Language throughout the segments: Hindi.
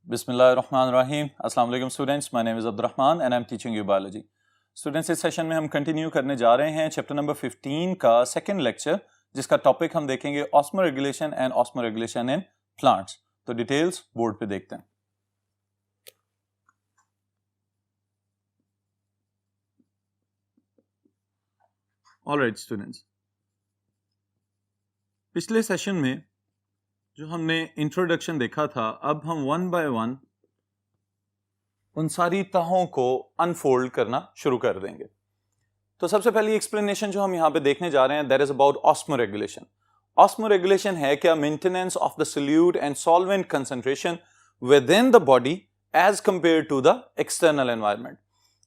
बिस्मिल्लाहिर्रहमानिर्रहीम। अस्सलाम वालेकुम students, my name is Abdurrahman and I am teaching you biology. Students, इस सेशन में हम कंटिन्यू करने जा रहे हैं चैप्टर नंबर 15 का सेकंड लेक्चर, जिसका टॉपिक हम देखेंगे osmoregulation and osmoregulation in plants. तो डिटेल्स बोर्ड पे देखते हैं। ऑलराइट स्टूडेंट्स, पिछले सेशन में जो हमने इंट्रोडक्शन देखा था, अब हम वन बाय वन उन सारी तहों को अनफोल्ड करना शुरू कर देंगे। तो सबसे पहली एक्सप्लेनेशन जो हम यहां पे देखने जा रहे हैं, that is about osmoregulation. Osmoregulation है क्या? Maintenance of the solute and solvent concentration within the body as compare to the external environment.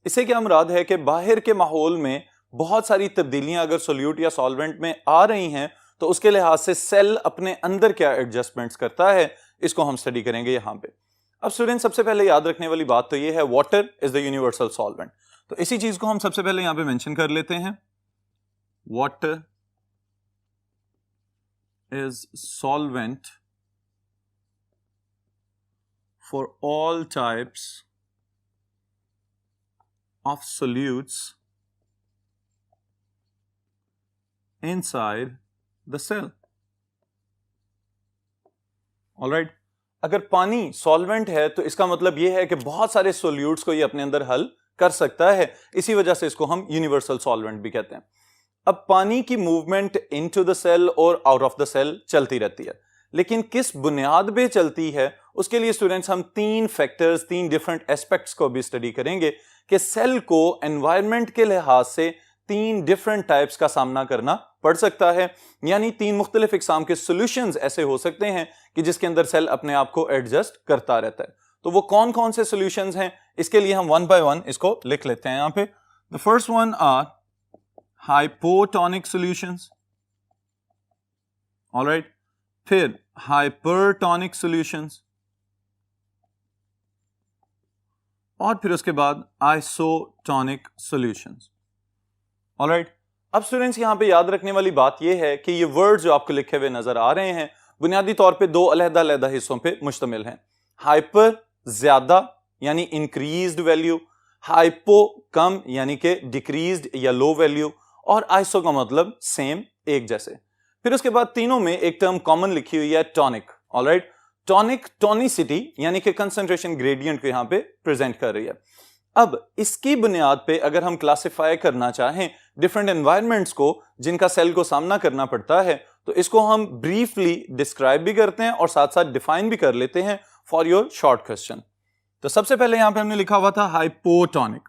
इससे क्या मुराद है कि बाहर के माहौल में बहुत सारी तब्दीलियां अगर सोल्यूट या सॉल्वेंट में आ रही हैं, तो उसके लिहाज से सेल अपने अंदर क्या एडजस्टमेंट्स करता है, इसको हम स्टडी करेंगे यहां पे। अब स्टूडेंट, सबसे पहले याद रखने वाली बात तो ये है, water is the universal solvent. तो इसी चीज को हम सबसे पहले यहां पे मेंशन कर लेते हैं। Water is solvent for all types of solutes inside the cell. Alright, अगर पानी सॉल्वेंट है तो इसका मतलब यह है कि बहुत सारे सोल्यूट्स को ये अपने अंदर हल कर सकता है, इसी वजह से इसको हम यूनिवर्सल सॉल्वेंट भी कहते हैं। अब पानी की मूवमेंट इनटू द सेल और आउट ऑफ द सेल चलती रहती है, लेकिन किस बुनियाद पे चलती है, उसके लिए स्टूडेंट्स हम तीन फैक्टर्स, तीन डिफरेंट एस्पेक्ट्स को भी स्टडी करेंगे कि सेल को एनवायरनमेंट के लिहाज से तीन डिफरेंट टाइप्स का सामना करना पड़ सकता है, यानी तीन मुख्तलिफ इकसाम के सॉल्यूशंस ऐसे हो सकते हैं कि जिसके अंदर सेल अपने आप को एडजस्ट करता रहता है। तो वो कौन कौन से सॉल्यूशंस हैं, इसके लिए हम वन बाय वन इसको लिख लेते हैं यहां पे। The first one are hypotonic solutions, alright, फिर हाइपरटोनिक सॉल्यूशंस, और फिर उसके बाद आइसोटोनिक सॉल्यूशंस। ऑलराइट, अब स्टूडेंट्स यहां पे याद रखने वाली बात यह है कि ये वर्ड जो आपको लिखे हुए नजर आ रहे हैं, बुनियादी तौर पे दो अलग-अलग हिस्सों पे मुश्तमिल हैं। हाइपर ज्यादा यानी इंक्रीज्ड वैल्यू, हाइपो कम यानी कि डिक्रीज्ड या लो वैल्यू, और आइसो का मतलब सेम, एक जैसे। फिर उसके बाद तीनों में एक टर्म कॉमन लिखी हुई है, टॉनिक। ऑलराइट, टॉनिक टोनिसिटी यानी कि कंसंट्रेशन ग्रेडियंट को यहां पे प्रेजेंट कर रही है। अब इसकी बुनियाद पे अगर हम क्लासिफाई करना चाहें डिफरेंट एनवायरनमेंट्स को जिनका सेल को सामना करना पड़ता है, तो इसको हम ब्रीफली डिस्क्राइब भी करते हैं और साथ साथ डिफाइन भी कर लेते हैं फॉर योर शॉर्ट क्वेश्चन। तो सबसे पहले यहां पे हमने लिखा हुआ था हाइपोटोनिक।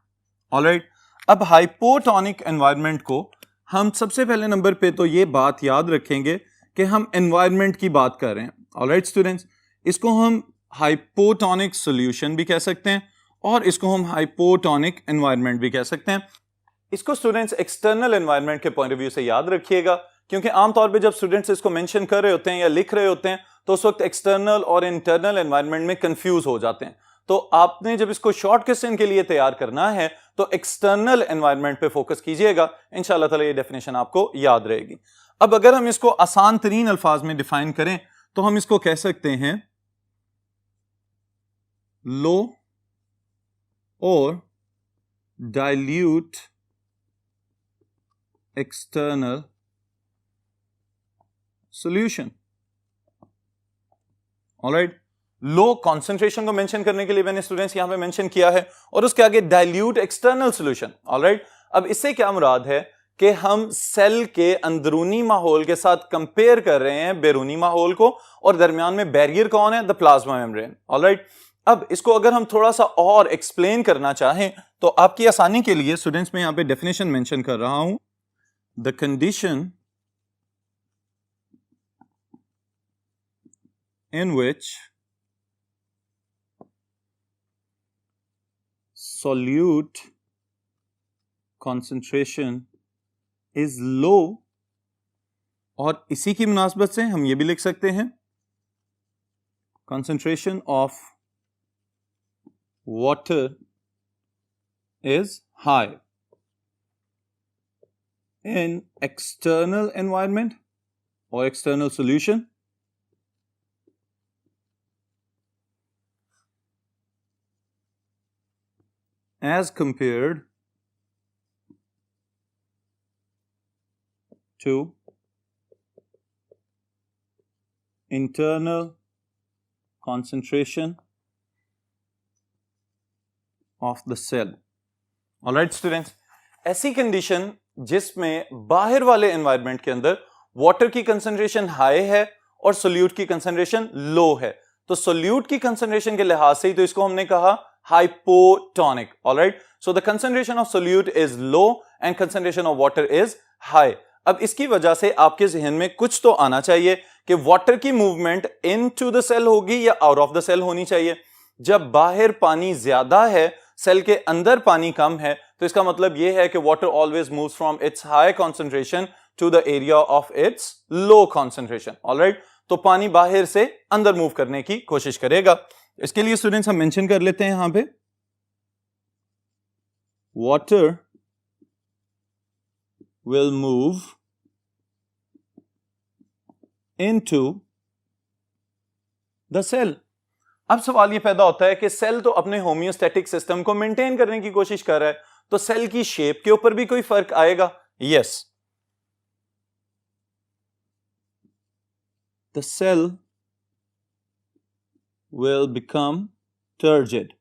ऑलराइट, अब हाइपोटोनिक एनवायरनमेंट को हम सबसे पहले नंबर पे तो ये बात याद रखेंगे कि हम एनवायरनमेंट की बात कर रहे हैं। ऑलराइट स्टूडेंट्स, इसको हम हाइपोटोनिक सॉल्यूशन भी कह सकते हैं और इसको हम हाइपोटोनिक एनवायरनमेंट भी कह सकते हैं। इसको स्टूडेंट्स एक्सटर्नल एनवायरनमेंट के पॉइंट ऑफ व्यू से याद रखिएगा, क्योंकि आमतौर पे जब स्टूडेंट्स इसको मेंशन कर रहे होते हैं या लिख रहे होते हैं, तो उस वक्त एक्सटर्नल और इंटरनल एनवायरनमेंट में कंफ्यूज हो जाते हैं। तो आपने जब इसको शॉर्ट क्वेश्चन के लिए तैयार करना है तो एक्सटर्नल एनवायरनमेंट पे फोकस कीजिएगा, इंशाल्लाह ताला ये डेफिनेशन आपको याद रहेगी। अब अगर हम इसको आसान तरीन अल्फाज में डिफाइन करें तो हम इसको कह सकते हैं लो और dilute external solution. Alright, low concentration को मेंशन करने के लिए मैंने स्टूडेंट्स यहां पे मेंशन किया है, और उसके आगे डाइल्यूट एक्सटर्नल सॉल्यूशन। ऑलराइट, अब इससे क्या मुराद है कि हम सेल के अंदरूनी माहौल के साथ कंपेयर कर रहे हैं बैरूनी माहौल को, और दरमियान में बैरियर कौन है? The plasma membrane. ऑलराइट, अब इसको अगर हम थोड़ा सा और एक्सप्लेन करना चाहें तो आपकी आसानी के लिए स्टूडेंट्स मैं यहां पे डेफिनेशन मेंशन कर रहा हूं। The condition in which solute concentration is low, और इसी की मुनासबत से हम ये भी लिख सकते हैं concentration of water is high in external environment or external solution as compared to internal concentration of the cell. Alright students, ऐसी कंडीशन जिसमें बाहर वाले एनवायरनमेंट के अंदर वाटर की कंसंट्रेशन हाई है और सोल्यूट की कंसंट्रेशन लो है, तो सोल्यूट की कंसंट्रेशन के लिहाज से ही तो इसको हमने कहा hypotonic. Alright, so the concentration of solute is low and concentration of water is high. अब इसकी वजह से आपके जहन में कुछ तो आना चाहिए कि वाटर की मूवमेंट इनटू द सेल होगी या आउट ऑफ द सेल होनी चाहिए. जब बाहर पानी ज्यादा है, सेल के अंदर पानी कम है, तो इसका मतलब यह है कि water always moves from its high concentration to the area of its low concentration. Alright, तो पानी बाहर से अंदर मूव करने की कोशिश करेगा. इसके लिए स्टूडेंट्स हम मेंशन कर लेते हैं यहां पे water will move into the cell. अब सवाल ये पैदा होता है कि सेल तो अपने होम्योस्टैटिक सिस्टम को मेंटेन करने की कोशिश कर रहा है, तो सेल की शेप के ऊपर भी कोई फर्क आएगा? Yes, the cell will become turgid.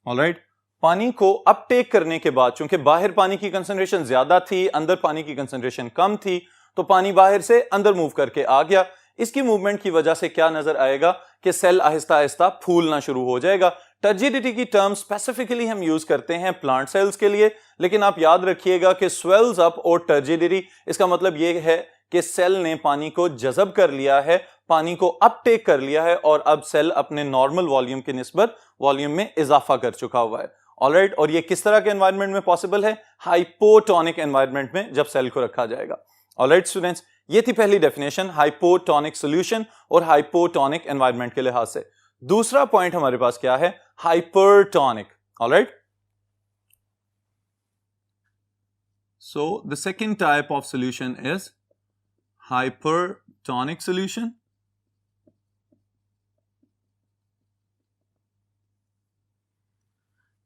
Alright, पानी को अपटेक करने के बाद, चूंकि बाहर पानी की कंसंट्रेशन ज्यादा थी, अंदर पानी की कंसंट्रेशन कम थी, तो पानी बाहर से अंदर मूव करके आ गया. इसकी मूवमेंट की वजह से क्या नजर आएगा कि सेल आहिस्ता आहिस्ता फूलना शुरू हो जाएगा. टर्जिडिटी की टर्म स्पेसिफिकली हम यूज करते हैं प्लांट सेल्स के लिए, लेकिन आप याद रखिएगा कि स्वेल्स अप और टर्जिडिटी, इसका मतलब यह है कि सेल ने पानी को जज़ब कर लिया है, पानी को अपटेक कर लिया है और अब सेल अपने नॉर्मल वॉल्यूम की निस्बत वॉल्यूम में इजाफा कर चुका हुआ है. ऑलराइट, और ये किस तरह के एनवायरनमेंट में पॉसिबल है? हाइपोटोनिक एनवायरनमेंट में जब सेल को रखा जाएगा. ऑलराइट स्टूडेंट्स, ये थी पहली डेफिनेशन हाइपोटोनिक सॉल्यूशन और हाइपोटोनिक एनवायरनमेंट के लिहाज से. दूसरा पॉइंट हमारे पास क्या है? Hypertonic. Alright, so the second type of solution is hypertonic solution.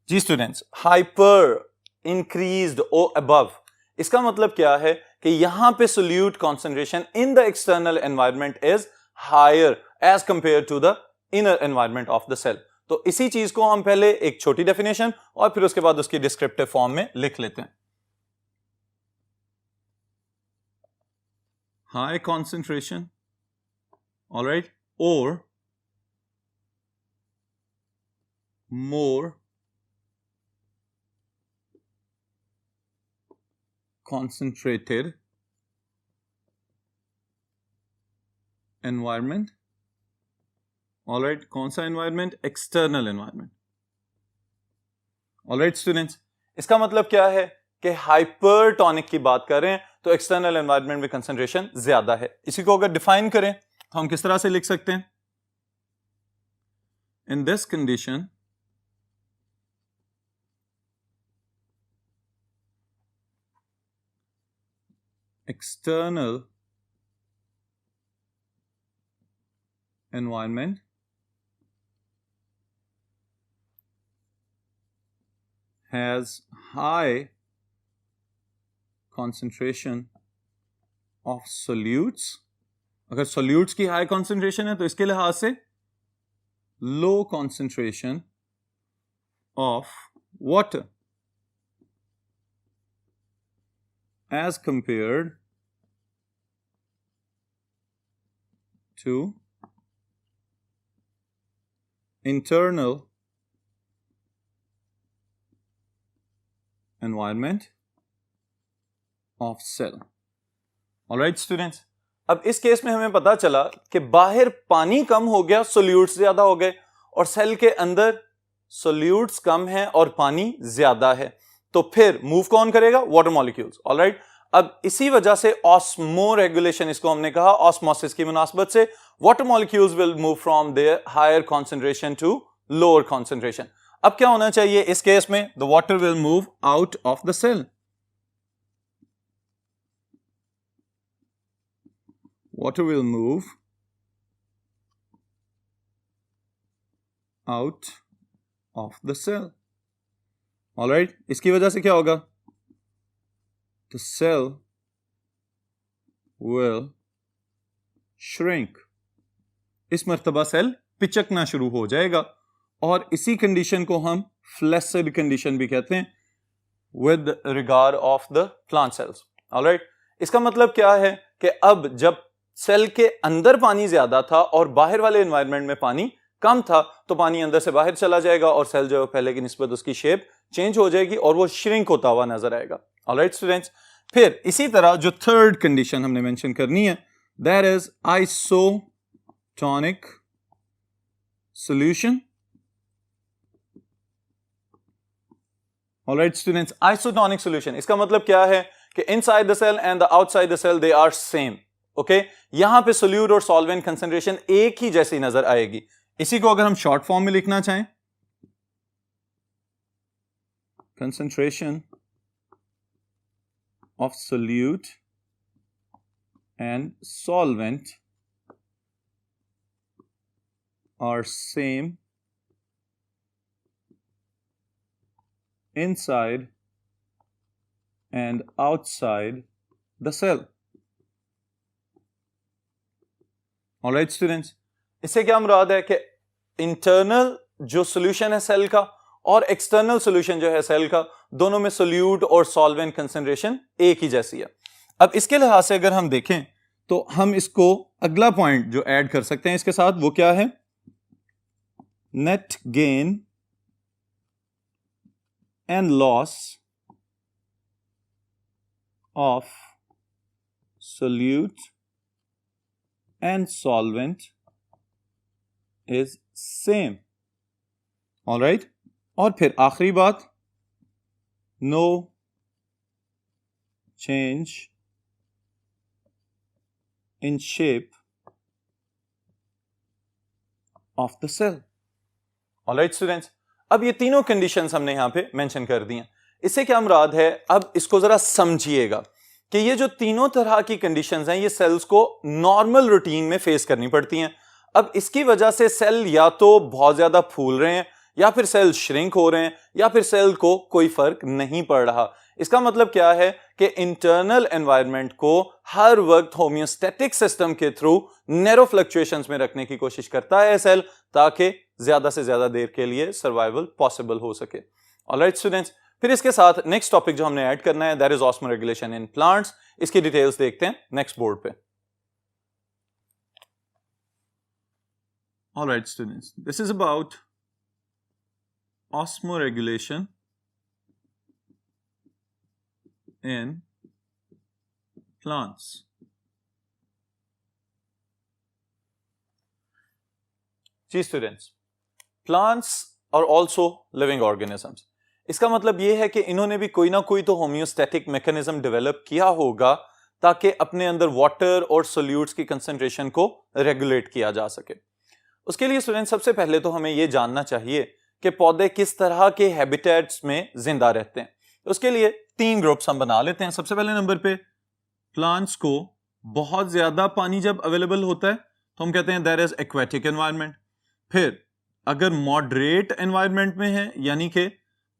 जी स्टूडेंट्स, हाइपर, इंक्रीज्ड और अबव, इसका मतलब क्या है कि यहां पे solute concentration in the external environment is higher as compare to the inner environment of the cell. तो इसी चीज को हम पहले एक छोटी डेफिनेशन और फिर उसके बाद उसकी डिस्क्रिप्टिव फॉर्म में लिख लेते हैं. हाई कॉन्सेंट्रेशन, ऑलराइट, और मोर concentrated environment. Alright, कौन सा environment? External environment. Alright students, इसका मतलब क्या है कि हाइपरटोनिक की बात कर रहे हैं तो एक्सटर्नल एनवायरनमेंट में कंसंट्रेशन ज्यादा है. इसी को अगर डिफाइन करें तो हम किस तरह से लिख सकते हैं? In this condition external environment has high concentration of solutes. अगर solutes की high concentration है तो इसके लिहाज से low concentration of water as compared to internal environment of cell. Alright students, अब इस केस में हमें पता चला कि बाहर पानी कम हो गया, सोल्यूट्स ज्यादा हो गए, और सेल के अंदर सोल्यूट्स कम है और पानी ज्यादा है, तो फिर मूव कौन करेगा? Water molecules. ऑलराइट, अब इसी वजह से ऑस्मो रेगुलेशन, इसको हमने कहा ऑस्मोसिस की मुनासबत से, water molecules will move from their higher concentration to lower concentration. अब क्या होना चाहिए इस केस में? The water will move out of the cell. Water will move out of the cell. Alright, इसकी वजह से क्या होगा? The cell will shrink. इस मर्तबा सेल पिचकना शुरू हो जाएगा और इसी कंडीशन को हम फ्लैसिड कंडीशन भी कहते हैं with regard of the plant cells. Alright, इसका मतलब क्या है कि अब जब सेल के अंदर पानी ज्यादा था और बाहर वाले एनवायरनमेंट में पानी कम था तो पानी अंदर से बाहर चला जाएगा और सेल जो है पहले की निस्बत उसकी शेप चेंज हो जाएगी और वो श्रिंक होता हुआ नजर आएगा. ऑलराइट स्टूडेंट्स, फिर इसी तरह जो थर्ड कंडीशन हमने मेंशन करनी है that is isotonic solution. Alright students, isotonic solution इसका मतलब क्या है कि inside the cell and the outside the cell they are same. Okay, यहां पे सोल्यूट और सॉल्वेंट कंसंट्रेशन एक ही जैसी नजर आएगी. इसी को अगर हम शॉर्ट फॉर्म में लिखना चाहें, concentration of solute and solvent are same inside and outside the cell. All right students, इससे क्या मुराद है कि इंटरनल जो सॉल्यूशन है सेल का और एक्सटर्नल सॉल्यूशन जो है सेल का, दोनों में सोल्यूट और सॉल्वेंट कंसंट्रेशन एक ही जैसी है. अब इसके लिहाज से अगर हम देखें तो हम इसको अगला पॉइंट जो ऐड कर सकते हैं इसके साथ, वो क्या है? Net gain and loss of solute and solvent is same. All right, और फिर आखिरी बात, no change in shape of the cell. All right students, अब ये तीनों कंडीशंस हमने यहां पे मेंशन कर दी हैं. इससे क्या मुराद है, अब इसको जरा समझिएगा कि ये जो तीनों तरह की कंडीशंस हैं ये सेल्स को नॉर्मल रूटीन में फेस करनी पड़ती हैं. अब इसकी वजह से सेल या तो बहुत ज्यादा फूल रहे हैं या फिर सेल श्रिंक हो रहे हैं या फिर सेल को कोई फर्क नहीं पड़ रहा. इसका मतलब क्या है कि इंटरनल एनवायरनमेंट को हर वक्त होम्योस्टैटिक सिस्टम के थ्रू नैरो फ्लक्चुएशंस में रखने की कोशिश करता है सेल, ताकि ज्यादा से ज्यादा देर के लिए सर्वाइवल पॉसिबल हो सके. ऑलराइट स्टूडेंट्स, फिर इसके साथ नेक्स्ट टॉपिक जो हमने ऐड करना है that is osmoregulation in plants. इसकी डिटेल्स देखते हैं नेक्स्ट बोर्ड पे. Alright students, this is about osmoregulation in plants. जी स्टूडेंट्स, प्लांट्स और ऑल्सो लिविंग ऑर्गेनिजम्स, इसका मतलब यह है कि इन्होंने भी कोई ना कोई तो होम्योस्टैटिक मैकेनिज्म डेवलप किया होगा ताकि अपने अंदर वाटर और सोल्यूट्स की कंसंट्रेशन को रेगुलेट किया जा सके. उसके लिए स्टूडेंट सबसे पहले तो हमें यह जानना चाहिए कि पौधे किस तरह के हैबिटेट्स में जिंदा रहते हैं. उसके लिए तीन ग्रुप्स हम बना लेते हैं. सबसे पहले नंबर पे प्लांट्स को बहुत ज्यादा पानी जब अवेलेबल होता है तो हम कहते हैं दैट इज एक्वेटिक एनवायरनमेंट. फिर अगर मॉडरेट एनवायरनमेंट में है, यानी कि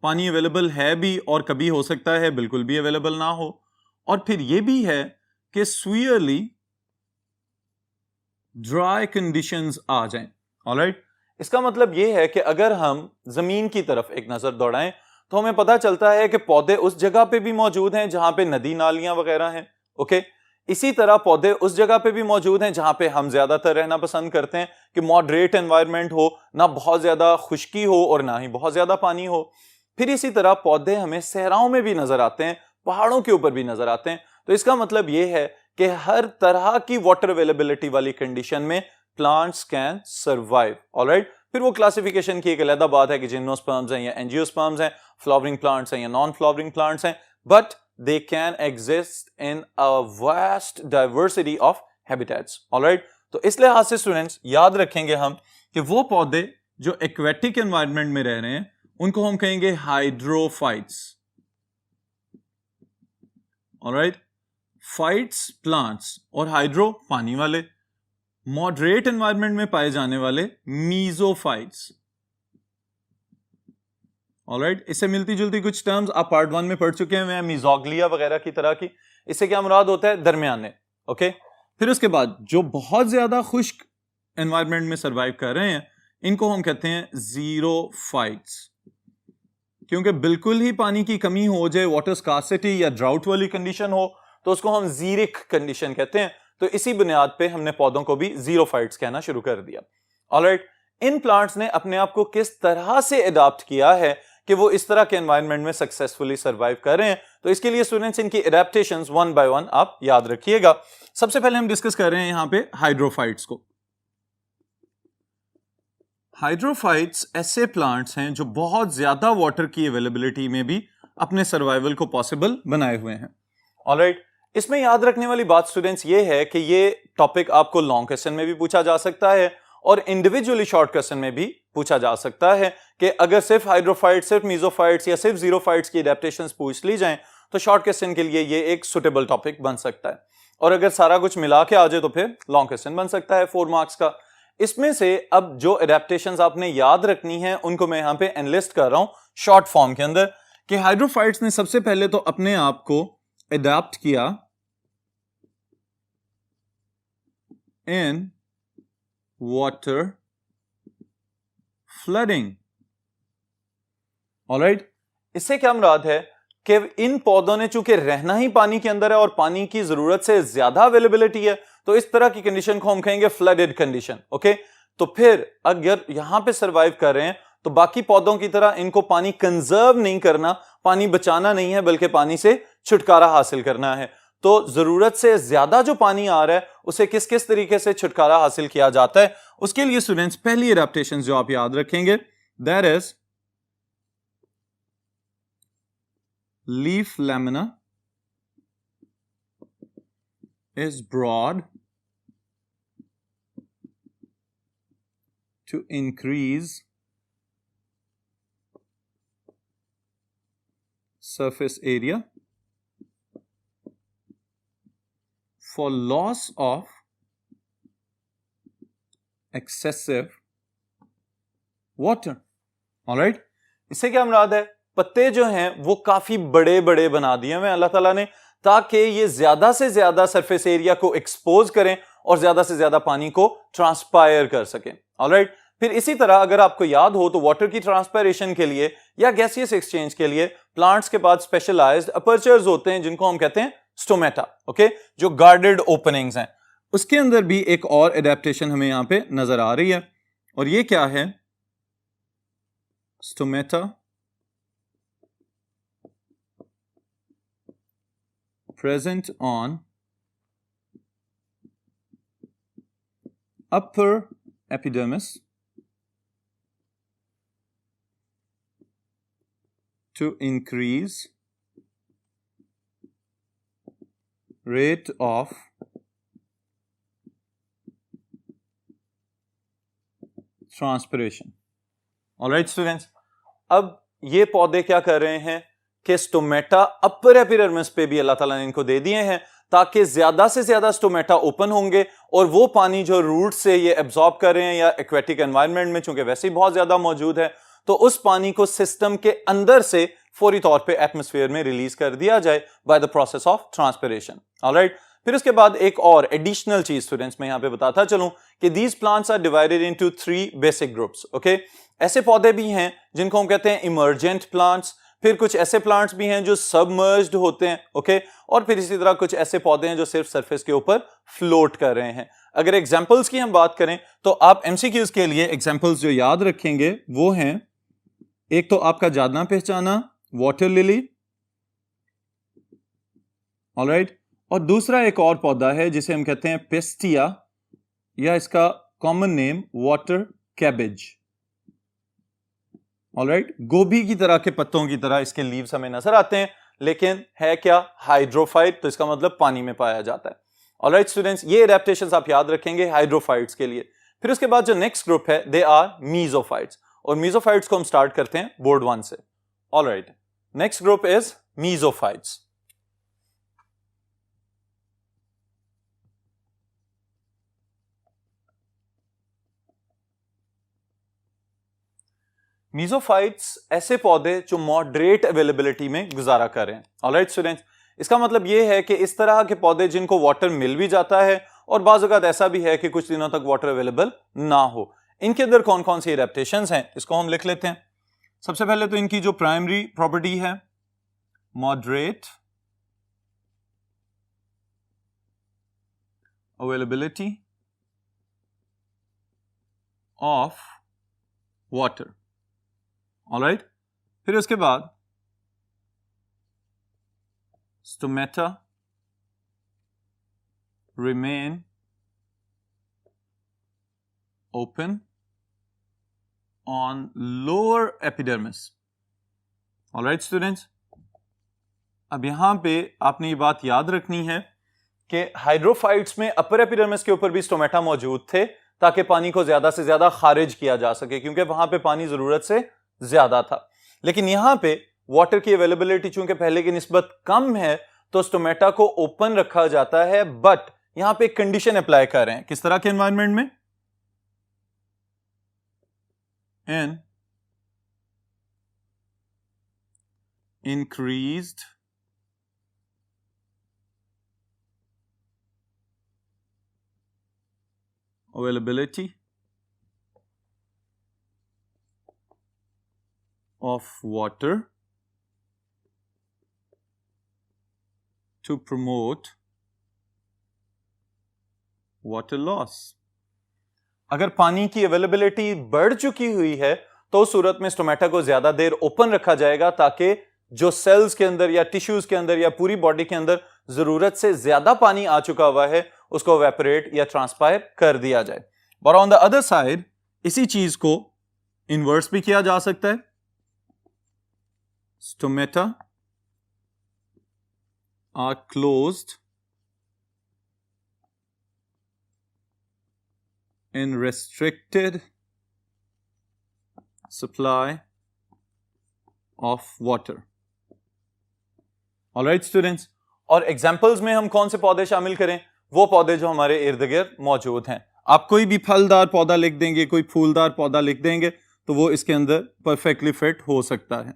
पानी अवेलेबल है भी और कभी हो सकता है बिल्कुल भी अवेलेबल ना हो, और फिर यह भी है कि स्वीयरली ड्राई कंडीशंस आ जाएं. ऑलराइट, इसका मतलब यह है कि अगर हम जमीन की तरफ एक नजर दौड़ाएं तो हमें पता चलता है कि पौधे उस जगह पे भी मौजूद हैं जहां पे नदी नालियां वगैरह हैं. ओके, इसी तरह पौधे उस जगह पे भी मौजूद हैं जहां पे हम ज्यादातर रहना पसंद करते हैं कि मॉडरेट एनवायरनमेंट हो, ना बहुत ज्यादा खुश्की हो और ना ही बहुत ज्यादा पानी हो. फिर इसी तरह पौधे हमें सहराओं में भी नजर आते हैं, पहाड़ों के ऊपर भी नजर आते हैं. तो इसका मतलब यह है कि हर तरह की वाटर अवेलेबिलिटी वाली कंडीशन में प्लांट्स कैन सर्वाइव. ऑलराइट, फिर वो क्लासिफिकेशन की एक अलग बात है कि जिम्नोस्पर्म्स हैं या एंजियोस्पर्म्स हैं, फ्लावरिंग प्लांट्स हैं या नॉन फ्लावरिंग प्लांट्स हैं, but they can exist in a vast diversity of habitats. Alright, तो इस लिहाज से स्टूडेंट्स याद रखेंगे हम कि वो पौधे जो एक्वेटिक एनवायरनमेंट में रह रहे हैं उनको हम कहेंगे हाइड्रोफाइट्स. ऑलराइट, फाइट्स प्लांट्स और हाइड्रो पानी वाले. मॉडरेट एनवायरनमेंट में पाए जाने वाले मीजोफाइट्स. ऑलराइट, इससे मिलती जुलती कुछ टर्म्स आप पार्ट 1 में पढ़ चुके हैं, मीजोग्लिया वगैरह की तरह की। इससे क्या मुराद होता है? दरमियाने। ओके, फिर उसके बाद जो बहुत ज्यादा खुश्क एनवायरनमेंट में सरवाइव कर रहे हैं इनको हम कहते हैं जीरोफाइट्स। क्योंकि बिल्कुल ही पानी की कमी हो जाए, वाटर स्कार्सिटी या ड्राउट वाली कंडीशन हो, तो उसको हम जीरिक कंडीशन कहते हैं। तो इसी बुनियाद पे हमने पौधों को भी जीरोफाइट्स कहना शुरू कर दिया। ऑलराइट, इन प्लांट्स ने अपने आप को किस तरह से अडॉप्ट किया है कि वो इस तरह के एनवायरनमेंट में सक्सेसफुली सर्वाइव कर रहे हैं। तो इसके लिए स्टूडेंट्स इनकी एडेप्टेशंस वन बाय वन आप याद रखिएगा। सबसे पहले हम डिस्कस कर रहे हैं यहां पे हाइड्रोफाइट्स को। हाइड्रोफाइट्स ऐसे प्लांट्स हैं जो बहुत ज्यादा वाटर की अवेलेबिलिटी में भी अपने सर्वाइवल को पॉसिबल बनाए हुए हैं। ऑलराइट, इसमें याद रखने वाली बात स्टूडेंट्स ये है कि ये टॉपिक आपको लॉन्ग क्वेश्चन में भी पूछा जा सकता है और इंडिविजुअली शॉर्ट क्वेश्चन में भी पूछा जा सकता है कि अगर सिर्फ हाइड्रोफाइट्स, सिर्फ मीजोफाइट्स या सिर्फ जीरोफाइट्स की एडेप्टेशंस पूछ ली जाएं तो शॉर्ट क्वेश्चन के लिए ये एक सुटेबल टॉपिक बन सकता है। और अगर सारा कुछ मिला के आ जाए तो फिर लॉन्ग क्वेश्चन बन सकता है 4 मार्क्स का। इसमें से अब जो एडेप्टेशंस आपने याद रखनी है उनको मैं यहां पे एनलिस्ट कर रहा हूं शॉर्ट फॉर्म के अंदर कि हाइड्रोफाइट्स ने सबसे पहले तो अपने आप को एडेप्ट किया इन वाटर फ्लडिंग। ऑलराइट, इससे क्या मुराद है कि इन पौधों ने चूंकि रहना ही पानी के अंदर है और पानी की जरूरत से ज्यादा अवेलेबिलिटी है, तो इस तरह की कंडीशन को हम कहेंगे फ्लडेड कंडीशन। ओके, तो फिर अगर यहां पे सरवाइव कर रहे हैं तो बाकी पौधों की तरह इनको पानी कंजर्व नहीं करना, पानी बचाना नहीं है, बल्कि पानी से छुटकारा हासिल करना है। तो जरूरत से ज्यादा जो पानी आ रहा है उसे किस किस तरीके से छुटकारा हासिल किया जाता है, उसके लिए स्टूडेंट्स पहली एडेप्टेशन जो आप याद रखेंगे that is leaf lamina is broad to increase surface area for loss of excessive water. Alright, इससे क्या मुराद है? पत्ते जो हैं वो काफी बड़े बड़े बना दिए हुए अल्लाह ताला ने ताकि ये ज्यादा से ज्यादा सरफेस एरिया को एक्सपोज करें और ज्यादा से ज्यादा पानी को ट्रांसपायर कर सकें। ऑलराइट, फिर इसी तरह अगर आपको याद हो तो वाटर की ट्रांसपायरेशन के लिए या गैसियस एक्सचेंज के लिए प्लांट्स के पास स्पेशलाइज्ड अपर्चर्स होते हैं जिनको हम कहते हैं स्टोमेटा। ओके, जो गार्डेड ओपनिंग्स हैं। उसके अंदर भी एक और एडेप्टेशन हमें यहां पे नजर आ रही है और ये क्या है? Stomata present on upper epidermis to increase rate of transpiration. Alright students, अब ये पौधे क्या कर रहे हैं कि स्टोमेटा अपर एपिडर्मिस पे भी अल्लाह ताला ने इनको दे दिए हैं ताकि ज्यादा से ज्यादा स्टोमेटा ओपन होंगे और वो पानी जो रूट से ये एब्जॉर्ब कर रहे हैं या एक्वेटिक एनवायरनमेंट में चूंकि वैसे ही बहुत ज्यादा मौजूद है तो उस पानी को सिस्टम के अंदर से फौरी तौर पे एटमॉस्फेयर में रिलीज कर दिया जाए by the process of transpiration. Alright, फिर उसके बाद एक और एडिशनल चीज स्टूडेंट्स मैं यहां पे बताता चलूं कि these plants are divided into 3 basic groups. Okay, ऐसे पौधे भी हैं जिनको हम कहते हैं इमर्जेंट प्लांट्स, फिर कुछ ऐसे प्लांट्स भी हैं जो सबमर्ज्ड होते हैं। ओके, और फिर इसी तरह कुछ ऐसे पौधे हैं जो सिर्फ सरफेस के ऊपर फ्लोट कर रहे हैं। अगर एग्जांपल्स की हम बात करें तो आप एमसीक्यूज के लिए एग्जांपल्स जो याद रखेंगे वो हैं, एक तो आपका जाना पहचाना वाटर लिली, ऑलराइट, और दूसरा एक और पौधा है जिसे हम कहते हैं पेस्टिया या इसका common name water cabbage. Alright, गोभी की तरह के पत्तों की तरह इसके लीव्स हमें नजर आते हैं लेकिन है क्या? हाइड्रोफाइट, तो इसका मतलब पानी में पाया जाता है। ऑलराइट स्टूडेंट्स, ये एडेप्टेशंस आप याद रखेंगे हाइड्रोफाइट्स के लिए। फिर उसके बाद जो नेक्स्ट ग्रुप है दे आर मीजोफाइट्स, और मीजोफाइट्स को हम स्टार्ट करते हैं बोर्ड 1 से। Alright, next group is mesophytes. Mesophytes ऐसे पौधे जो मॉडरेट अवेलेबिलिटी में गुजारा कर रहे हैं। ऑलराइट स्टूडेंट्स, इसका मतलब यह है कि इस तरह के पौधे जिनको वाटर मिल भी जाता है और बाज़ औक़ात ऐसा भी है कि कुछ दिनों तक वाटर अवेलेबल ना हो। इनके अंदर कौन कौन सी एडेप्टेशंस हैं, इसको हम लिख लेते हैं। सबसे पहले तो इनकी जो प्राइमरी प्रॉपर्टी है, moderate availability of water. Alright, फिर उसके बाद stomata remain open on lower epidermis. All right students, अब यहां पे आपने ये बात याद रखनी है कि हाइड्रोफाइट्स में अपर एपिडर्मिस के ऊपर भी स्टोमेटा मौजूद थे ताकि पानी को ज्यादा से ज्यादा खारिज किया जा सके, क्योंकि वहां पे पानी जरूरत से ज्यादा था। लेकिन यहां पे वाटर की अवेलेबिलिटी चूंकि पहले की निस्बत कम है तो स्टोमेटा को ओपन रखा जाता है, बट यहां पे एक कंडीशन अप्लाई कर रहे हैं। किस तरह के एनवायरनमेंट में? In increased availability of water to promote water loss. अगर पानी की अवेलेबिलिटी बढ़ चुकी हुई है तो उस सूरत में स्टोमेटा को ज्यादा देर ओपन रखा जाएगा ताकि जो सेल्स के अंदर या टिश्यूज के अंदर या पूरी बॉडी के अंदर जरूरत से ज्यादा पानी आ चुका हुआ है उसको एवेपोरेट या ट्रांसपायर कर दिया जाए। और ऑन द अदर साइड इसी चीज को इनवर्स भी किया जा सकता है। Stomata are closed in restricted supply of water. All right students, और एग्जाम्पल्स में हम कौन से पौधे शामिल करें? वो पौधे जो हमारे इर्द गिर्द मौजूद हैं। आप कोई भी फलदार पौधा लिख देंगे, कोई फूलदार पौधा लिख देंगे तो वो इसके अंदर परफेक्टली फिट हो सकता है।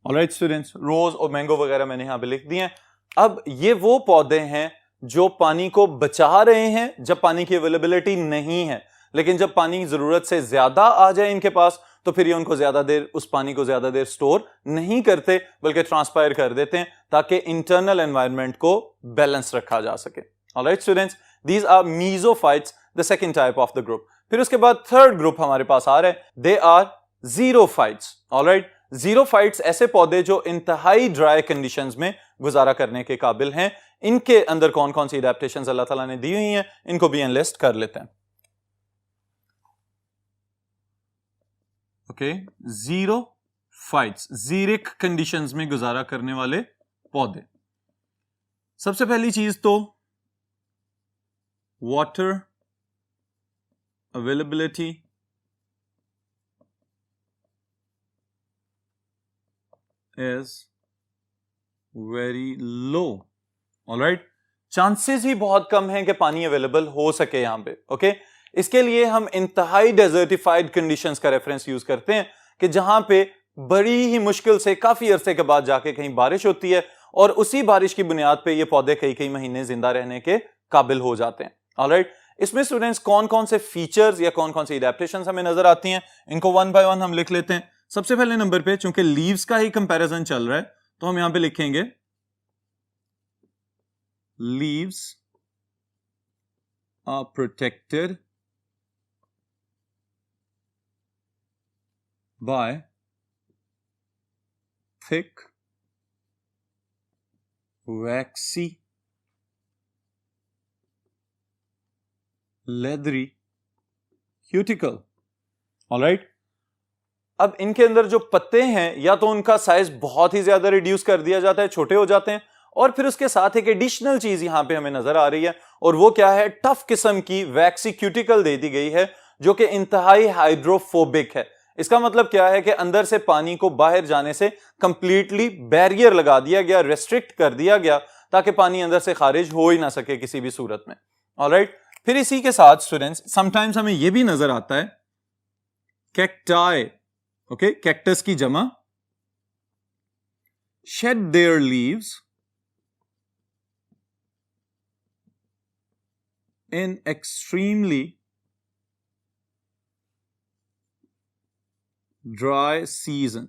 All right students, रोज और मैंगो वगैरह मैंने यहां पे लिख दिए हैं। अब ये वो पौधे हैं जो पानी को बचा रहे हैं जब पानी की अवेलेबिलिटी नहीं है, लेकिन जब पानी की जरूरत से ज्यादा आ जाए इनके पास तो फिर ये उनको ज्यादा देर, उस पानी को ज्यादा देर स्टोर नहीं करते बल्कि ट्रांसपायर कर देते हैं ताकि इंटरनल एनवायरनमेंट को बैलेंस रखा जा सके। Alright students, these are mesophytes, the second type of the group. फिर उसके बाद थर्ड ग्रुप हमारे पास आ रहा है, they are xerophytes. Alright, xerophytes ऐसे पौधे जो इंतहाई ड्राई कंडीशंस में गुजारा करने के काबिल हैं। इनके अंदर कौन कौन सी एडेप्टेशंस अल्लाह ताला ने दी हुई हैं, इनको भी एनलिस्ट कर लेते हैं। ओके, जीरोफाइट्स, जीरिक कंडीशंस में गुजारा करने वाले पौधे। सबसे पहली चीज तो water availability is very low. Alright, chances ही बहुत कम हैं कि पानी अवेलेबल हो सके यहां पे। ओके, इसके लिए हम इंतहाई डेजर्टिफाइड कंडीशंस का रेफरेंस यूज करते हैं कि जहां पे बड़ी ही मुश्किल से काफी अरसे के बाद जाके कहीं बारिश होती है और उसी बारिश की बुनियाद पे ये पौधे कई कई महीने जिंदा रहने के काबिल हो जाते हैं। ऑलराइट, इसमें स्टूडेंट्स कौन कौन से फीचर्स या कौन कौन सी एडेप्टेशंस हमें नजर आती हैं, इनको वन बाय वन हम लिख लेते हैं। सबसे पहले नंबर पे चूंकि लीव्स का ही कंपैरिजन चल रहा है तो हम यहां पे लिखेंगे leaves are protected by thick, waxy, leathery cuticle. All right. अब इनके अंदर जो पत्ते हैं या तो उनका साइज बहुत ही ज्यादा रिड्यूस कर दिया जाता है, छोटे हो जाते हैं, और फिर उसके साथ एक एडिशनल चीज यहां पे हमें नजर आ रही है और वो क्या है, टफ किस्म की वैक्सी क्यूटिकल दे दी गई है जो कि इंतहाई हाइड्रोफोबिक है। इसका मतलब क्या है कि अंदर से पानी को बाहर जाने से कंप्लीटली बैरियर लगा दिया गया, रेस्ट्रिक्ट कर दिया गया ताकि पानी अंदर से खारिज हो ही ना सके किसी भी सूरत में। ऑलराइट, फिर इसी के साथ स्टूडेंट्स समटाइम्स हमें यह भी नजर आता है कैक्टाई, ओके, कैक्टस की जमा, shed their leaves in extremely dry season.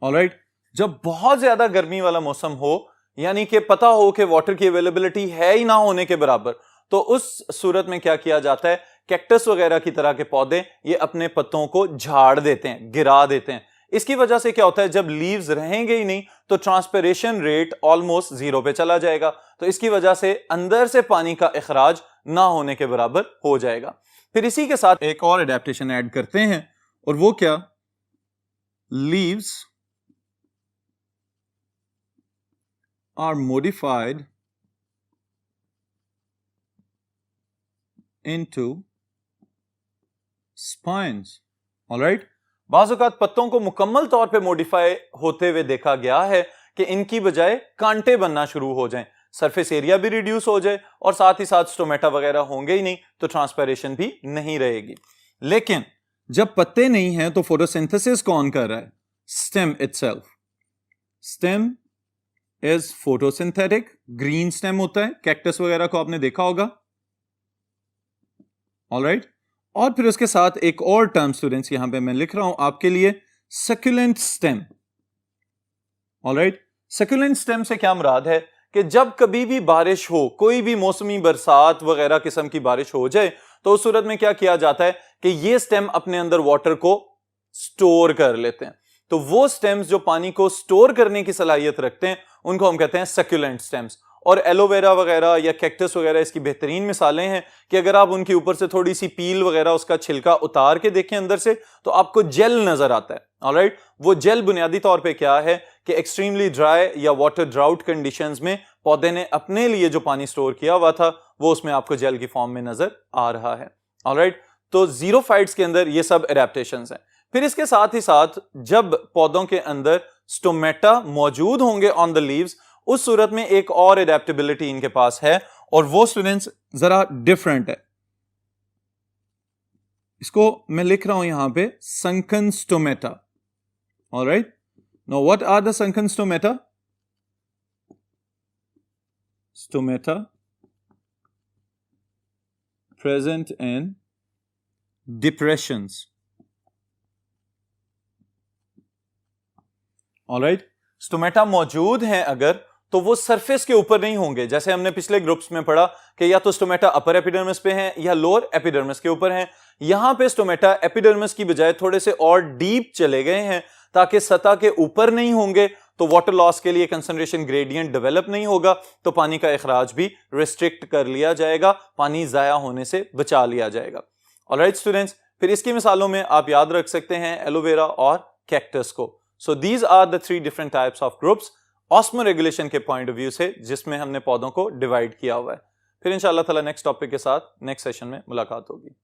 Alright, जब बहुत ज्यादा गर्मी वाला मौसम हो, यानी कि पता हो कि वाटर की अवेलेबिलिटी है ही ना होने के बराबर, तो उस सूरत में क्या किया जाता है, कैक्टस वगैरह की तरह के पौधे ये अपने पत्तों को झाड़ देते हैं, गिरा देते हैं। इसकी वजह से क्या होता है, जब लीव्स रहेंगे ही नहीं तो ट्रांसपिरेशन रेट ऑलमोस्ट 0 पे चला जाएगा, तो इसकी वजह से अंदर से पानी का इखराज ना होने के बराबर हो जाएगा। फिर इसी के साथ एक और एडेप्टेशन ऐड करते हैं, और वो क्या, leaves are modified into spines. Alright, बाज़ औक़ात पत्तों को मुकम्मल तौर पे मॉडिफाई होते हुए देखा गया है कि इनकी बजाय कांटे बनना शुरू हो जाएं, सरफेस एरिया भी रिड्यूस हो जाए और साथ ही साथ स्टोमेटा वगैरह होंगे ही नहीं तो ट्रांसपिरेशन भी नहीं रहेगी। लेकिन जब पत्ते नहीं हैं तो फोटोसिंथेसिस कौन कर रहा है, stem itself. Stem is photosynthetic, green stem होता है, कैक्टस वगैरह को आपने देखा होगा। ऑलराइट, और फिर उसके साथ एक और टर्म स्टूडेंट्स यहां पे मैं लिख रहा हूं आपके लिए, succulent stem. Alright, succulent stem से क्या मुराद है कि जब कभी भी बारिश हो, कोई भी मौसमी बरसात वगैरह किस्म की बारिश हो जाए, तो उस सूरत में क्या किया जाता है कि ये स्टेम अपने अंदर वाटर को स्टोर कर लेते हैं। तो वो स्टेम्स जो पानी को स्टोर करने की सलाहियत रखते हैं उनको हम कहते हैं सक्यूलेंट स्टेम्स। और एलोवेरा वगैरह या कैक्टस वगैरह इसकी बेहतरीन मिसालें हैं कि अगर आप उनके ऊपर से थोड़ी सी पील वगैरह उसका छिलका उतार के देखें अंदर से, तो आपको जेल नजर आता है। ऑलराइट, वो जेल बुनियादी तौर पे क्या है कि एक्सट्रीमली ड्राई या वाटर ड्राउट कंडीशंस में पौधे ने अपने लिए जो पानी स्टोर किया हुआ था वो उसमें आपको जेल की फॉर्म में नजर आ रहा है। ऑलराइट, तो ज़ीरोफाइट्स के अंदर ये सब एडेप्टेशंस हैं। फिर इसके साथ ही साथ जब पौधों के अंदर स्टोमेटा मौजूद होंगे ऑन द लीव्स, उस सूरत में एक और एडेप्टेबिलिटी इनके पास है, और वो स्टूडेंट्स जरा डिफरेंट है। इसको मैं लिख रहा हूं यहां पे, sunken stomata. Alright, now what are the sunken stomata? Stomata present in depressions. Alright, stomata मौजूद हैं अगर, तो वो सरफेस के ऊपर नहीं होंगे। जैसे हमने पिछले ग्रुप्स में पढ़ा कि या तो स्टोमेटा अपर एपिडर्मिस पे हैं या लोअर एपिडर्मिस के ऊपर हैं। यहां पे स्टोमेटा एपिडर्मिस की बजाय थोड़े से और डीप चले गए हैं ताकि सतह के ऊपर नहीं होंगे, तो वाटर लॉस के लिए कंसंट्रेशन ग्रेडियंट डेवलप नहीं होगा, तो पानी का इखराज भी रिस्ट्रिक्ट कर लिया जाएगा, पानी जाया होने से बचा लिया जाएगा। ऑलराइट स्टूडेंट्स, फिर इसकी मिसालों में आप याद रख सकते हैं एलोवेरा और कैक्टस को। So these are the 3 different types of groups osmoregulation के पॉइंट ऑफ व्यू से, जिसमें हमने पौधों को डिवाइड किया हुआ है। फिर इंशाअल्लाह ताला नेक्स्ट टॉपिक के साथ नेक्स्ट सेशन में मुलाकात होगी।